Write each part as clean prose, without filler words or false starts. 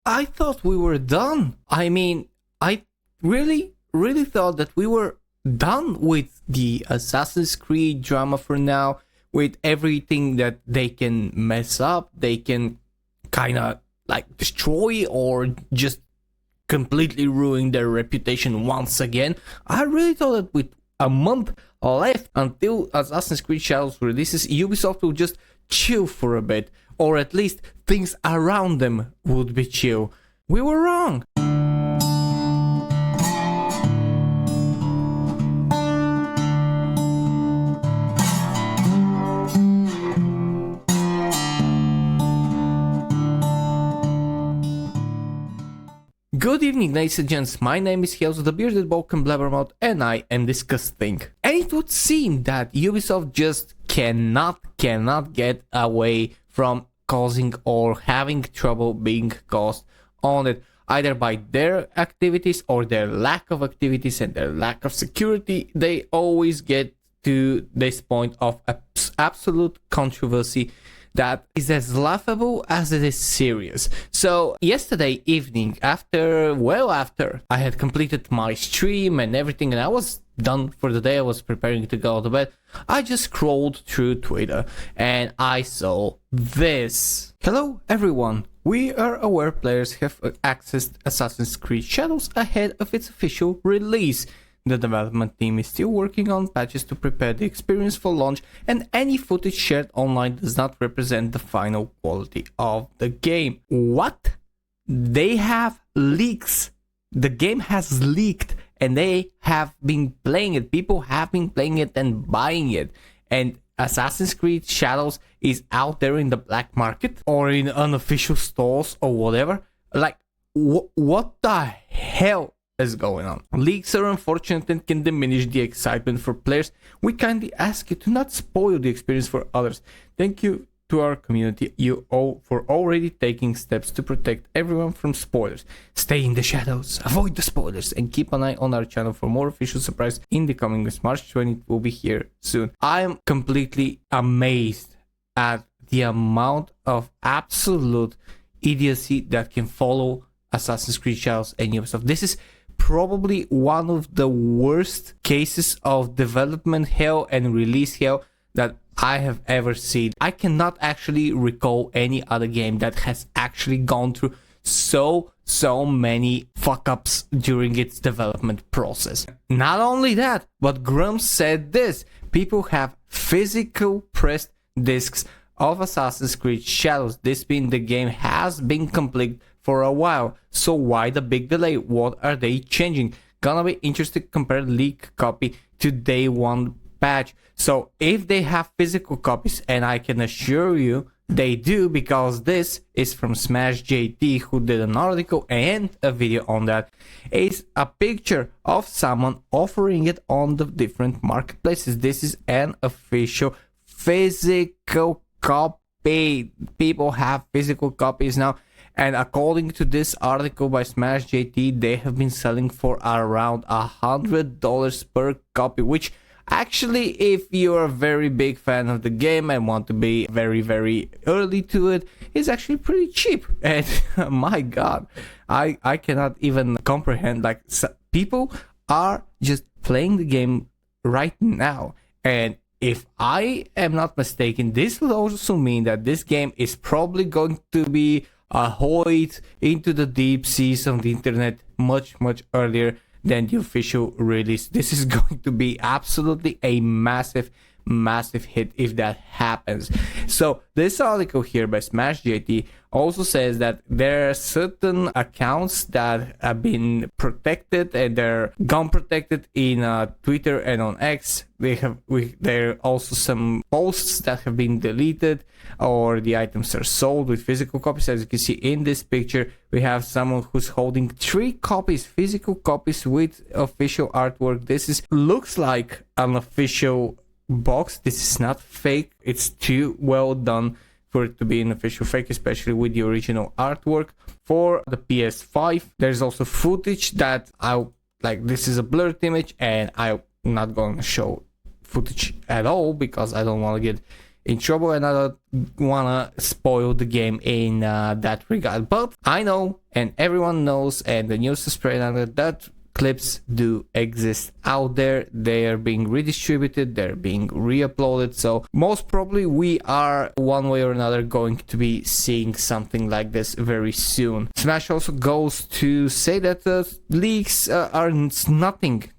I thought we were done. I mean, I really thought that we were done with the Assassin's Creed drama for now, with everything that they can mess up, they can kind of like destroy or just completely ruin their reputation once again. I really thought that with a month left until Assassin's Creed Shadows releases, Ubisoft will just chill for a bit, or at least things around them would be chill. We were wrong. Good evening, ladies and gents, my name is Hales, the bearded Balkan blabbermouth, and I am DiscussThing. And it would seem that Ubisoft just cannot get away from causing or having trouble being caused on it, either by their activities or their lack of activities and their lack of security. They always get to this point of absolute controversy that is as laughable as it is serious. So yesterday evening, after I had completed my stream and everything and I was done for the day, I was preparing to go to bed, I just scrolled through Twitter and I saw this. Hello everyone, we are aware players have accessed Assassin's Creed Shadows ahead of its official release. The development team is still working on patches to prepare the experience for launch, and any footage shared online does not represent the final quality of the game. What? They have leaks. The game has leaked and they have been playing it. People have been playing it and buying it. And Assassin's Creed Shadows is out there in the black market or in unofficial stores or whatever. Like, what the hell is going on? Leaks are unfortunate and can diminish the excitement for players. We kindly ask you to not spoil the experience for others. Thank you to our community, you all, for already taking steps to protect everyone from spoilers. Stay in the shadows, avoid the spoilers, and keep an eye on our channel for more official surprise in the coming weeks. March 20th will be here soon. I am completely amazed at the amount of absolute idiocy that can follow Assassin's Creed Shadows and Ubisoft. This is probably one of the worst cases of development hell and release hell that I have ever seen. I cannot actually recall any other game that has actually gone through so many fuck-ups during its development process. Not only that, but Grumps said this: people have physical pressed discs of Assassin's Creed Shadows. This being the game has been complete for a while, so why the big delay? What are they changing? Gonna be interesting to compare leak copy to day one patch. So if they have physical copies, and I can assure you they do, because this is from Smash JT, who did an article and a video on that, is a picture of someone offering it on the different marketplaces. This is an official physical copy. People have physical copies now. And according to this article by Smash JT, they have been selling for around $100 per copy, which actually, if you're a very big fan of the game and want to be very early to it, is actually pretty cheap. And my god, I cannot even comprehend, like, people are just playing the game right now. And if I am not mistaken, this will also mean that this game is probably going to be ahoyed into the deep seas of the internet much earlier than the official release. This is going to be absolutely a massive hit if that happens. So this article here by Smash JT also says that there are certain accounts that have been protected and they're gone protected in Twitter and on X. There are also some posts that have been deleted, or the items are sold with physical copies. As you can see in this picture, we have someone who's holding 3 copies, physical copies with official artwork. This looks like an official box. This is not fake. It's too well done for it to be an official fake, especially with the original artwork. For the PS5, there's also footage that this is a blurred image, and I'm not going to show footage at all because I don't want to get in trouble, and I don't wanna spoil the game in that regard. But I know, and everyone knows, and the news is spread out that clips do exist out there. They are being redistributed, they're being re-uploaded, so most probably we are one way or another going to be seeing something like this very soon. Smash also goes to say that leaks are nothing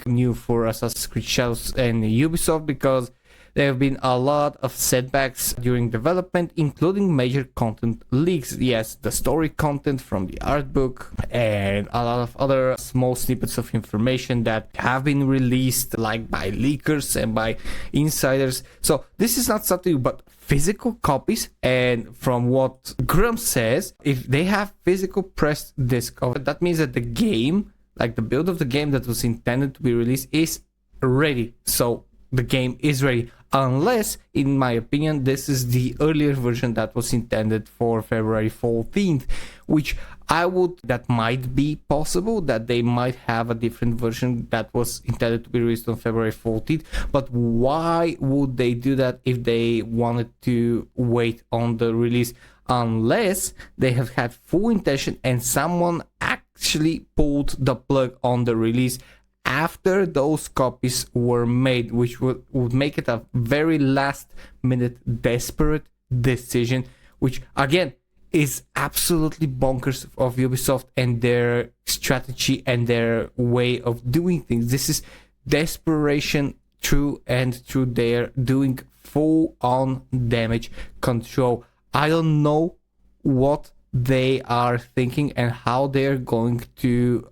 new for Assassin's Creed Shadows and Ubisoft, because there have been a lot of setbacks during development, including major content leaks. Yes, the story content from the art book and a lot of other small snippets of information that have been released, like by leakers and by insiders. So this is not something but physical copies, and from what Grumps says, if they have physical pressed disc of it, that means that the game, like the build of the game that was intended to be released, is ready. So the game is ready, unless, in my opinion, this is the earlier version that was intended for February 14th, which that might be possible, that they might have a different version that was intended to be released on February 14th. But why would they do that if they wanted to wait on the release? Unless they have had full intention and someone actually pulled the plug on the release after those copies were made, which would make it a very last minute desperate decision, which again is absolutely bonkers of Ubisoft and their strategy and their way of doing things. This is desperation through and through. They're doing full on damage control. I don't know what they are thinking and how they're going to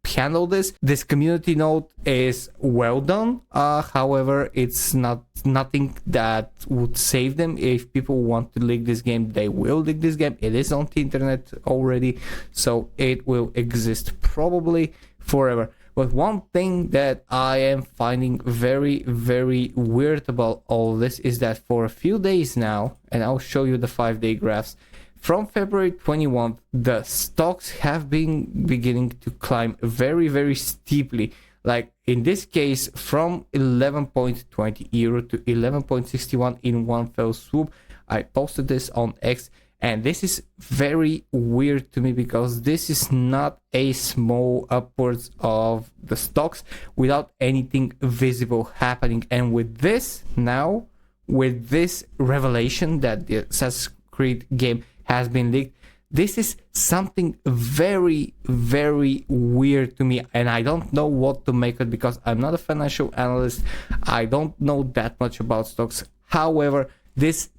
handle this. This community note is well done. However, it's nothing that would save them. If people want to leak this game, they will leak this game. It is on the internet already, so it will exist probably forever. But one thing that I am finding very, very weird about all this is that for a few days now, and I'll show you the 5-day graphs, from February 21st, the stocks have been beginning to climb very, very steeply. Like in this case, from 11.20 euro to 11.61 in one fell swoop. I posted this on X, and this is very weird to me because this is not a small upwards of the stocks without anything visible happening. And with this now, with this revelation that the Assassin's Creed game has been leaked, this is something very, very weird to me, and I don't know what to make of it because I'm not a financial analyst. I don't know that much about stocks. However, this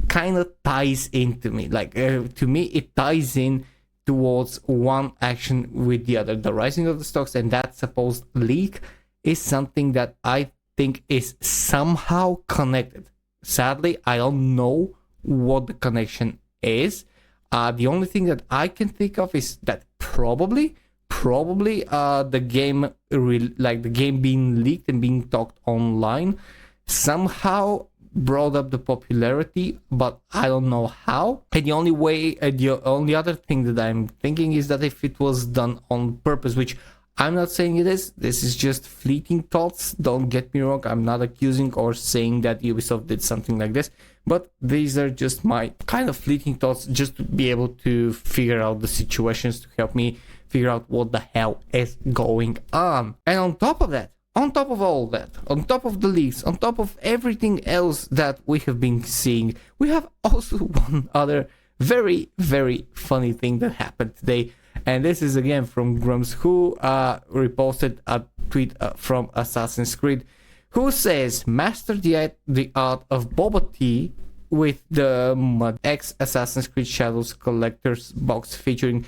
kind of ties into me. Like to me, it ties in towards one action with the other. The rising of the stocks and that supposed leak is something that I think is somehow connected. Sadly, I don't know what the connection is. The only thing that I can think of is that probably the game the game being leaked and being talked online somehow brought up the popularity, but I don't know how. And the only other thing that I'm thinking is that if it was done on purpose, which I'm not saying it is, this is just fleeting thoughts, don't get me wrong, I'm not accusing or saying that Ubisoft did something like this, but these are just my kind of fleeting thoughts just to be able to figure out the situations, to help me figure out what the hell is going on. And on top of that, on top of all that, on top of the leaks, on top of everything else that we have been seeing, we have also one other very, very funny thing that happened today. And this is again from Grumps, who reposted a tweet from Assassin's Creed, who says, master the art of boba tea with the Mud X Assassin's Creed Shadows collector's box featuring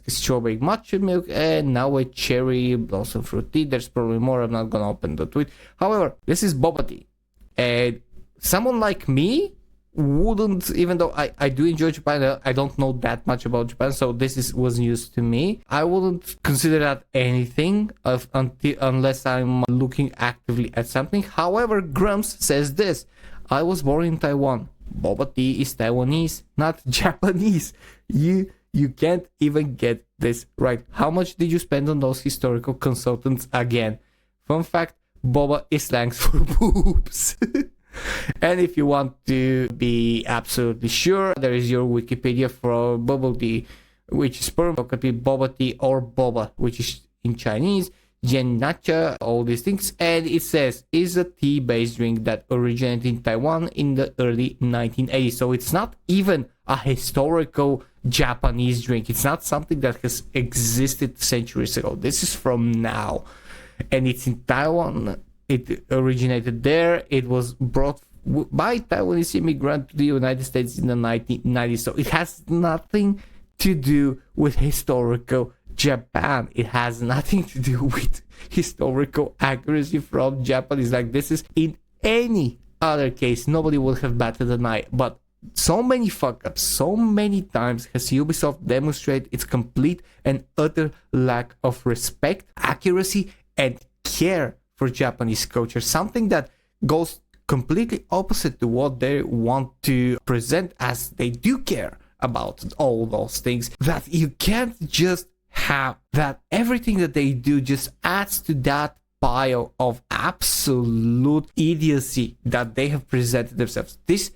strawberry matcha milk and now a cherry blossom fruit tea. There's probably more, I'm not gonna open the tweet. However, this is boba tea, and someone like me wouldn't, even though I do enjoy Japan, I don't know that much about Japan, so this was news to me. I wouldn't consider that anything unless I'm looking actively at something. However, Grumps says this: I was born in Taiwan. Boba tea is Taiwanese, not Japanese. You can't even get this right. How much did you spend on those historical consultants again? Fun fact, boba is slang for boobs. And if you want to be absolutely sure, there is your Wikipedia for bubble tea, which is sperm, could be boba tea or boba, which is in Chinese, Jiannacha, all these things. And it says, is a tea-based drink that originated in Taiwan in the early 1980s. So it's not even a historical Japanese drink. It's not something that has existed centuries ago. This is from now. And it's in Taiwan. It originated there. It was brought by Taiwanese immigrant to the United States in the 1990s. So it has nothing to do with historical Japan. It has nothing to do with historical accuracy from Japanese. Like this is in any other case, nobody would have batted an eye. But so many fuck ups, so many times has Ubisoft demonstrated its complete and utter lack of respect, accuracy, and care for Japanese culture. Something that goes completely opposite to what they want to present, as they do care about all those things. That you can't just have that everything that they do just adds to that pile of absolute idiocy that they have presented themselves. This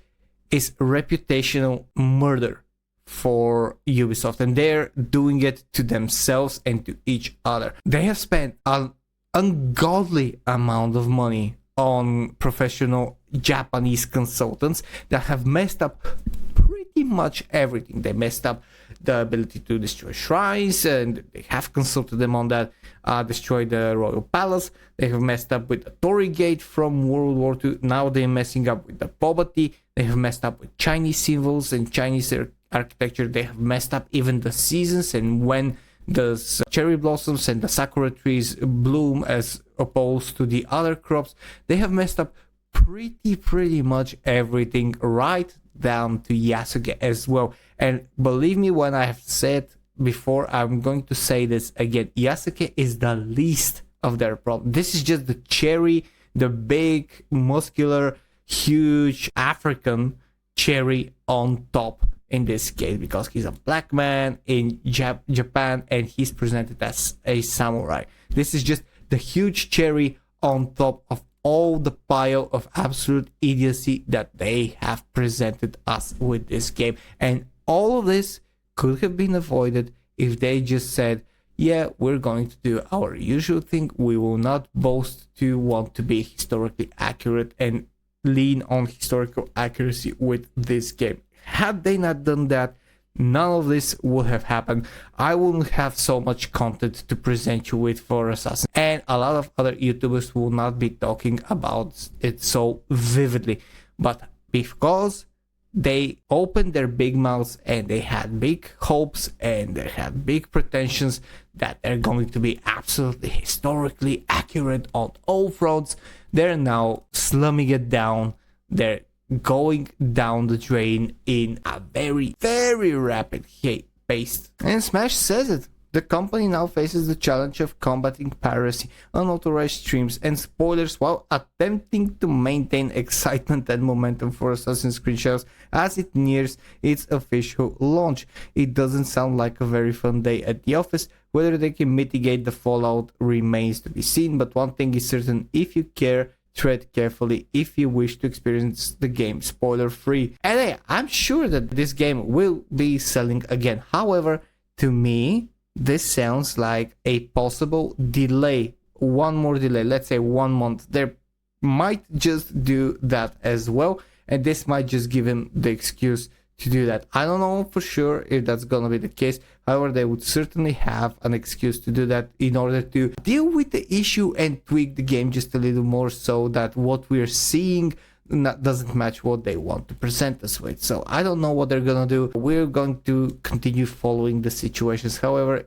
is reputational murder for Ubisoft, and they're doing it to themselves and to each other. They have spent an ungodly amount of money on professional Japanese consultants that have messed up pretty much everything. They messed up the ability to destroy shrines, and they have consulted them on that. Destroy the royal palace. They have messed up with the Torii Gate from World War II. Now they're messing up with the poverty. They have messed up with Chinese symbols and Chinese architecture. They have messed up even the seasons and when the cherry blossoms and the sakura trees bloom as opposed to the other crops. They have messed up pretty much everything, right down to Yasuke as well. And believe me when I have said before, I'm going to say this again, Yasuke is the least of their problem. This is just the cherry, the big, muscular, huge African cherry on top in this case, because he's a black man in Japan and he's presented as a samurai. This is just the huge cherry on top of all the pile of absolute idiocy that they have presented us with this game. And all of this could have been avoided if they just said, yeah, we're going to do our usual thing. We will not boast to want to be historically accurate and lean on historical accuracy with this game. Had they not done that, none of this would have happened. I wouldn't have so much content to present you with for Assassin, and a lot of other YouTubers will not be talking about it so vividly. But because they opened their big mouths and they had big hopes and they had big pretensions that they're going to be absolutely historically accurate on all fronts, they're now slumming it down. They're going down the drain in a very rapid pace. And Smash says it. The company now faces the challenge of combating piracy, unauthorized streams, and spoilers while attempting to maintain excitement and momentum for Assassin's Creed Shadows as it nears its official launch. It doesn't sound like a very fun day at the office. Whether they can mitigate the fallout remains to be seen, but one thing is certain: if you care, tread carefully if you wish to experience the game spoiler free. And hey, I'm sure that this game will be selling again. However, to me, this sounds like a possible delay. One more delay, let's say 1 month. They might just do that as well, and this might just give him the excuse to do that. I don't know for sure if that's gonna be the case. However, they would certainly have an excuse to do that in order to deal with the issue and tweak the game just a little more, so that what we're seeing doesn't match what they want to present us with. So I don't know what they're gonna do. We're going to continue following the situations. However,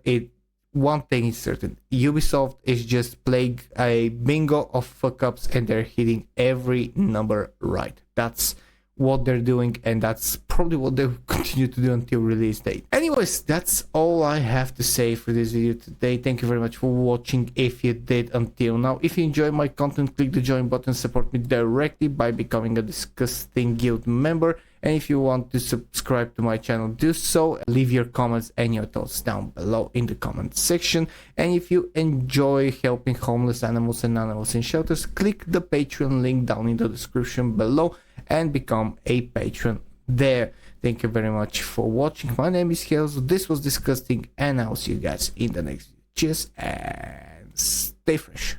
one thing is certain: Ubisoft is just playing a bingo of fuck ups and they're hitting every number right. That's what they're doing, and that's probably what they'll continue to do until release date. Anyways, that's all I have to say for this video today. Thank you very much for watching if you did until now. If you enjoy my content, click the join button, support me directly by becoming a DiscussThing Guild member, And if you want to subscribe to my channel, do so. Leave your comments and your thoughts down below in the comment section. And if you enjoy helping homeless animals and animals in shelters, click the Patreon link down in the description below and become a patron there. Thank you very much for watching. My name is Hales. This was DiscussThing, and I'll see you guys in the next video. Cheers and stay fresh.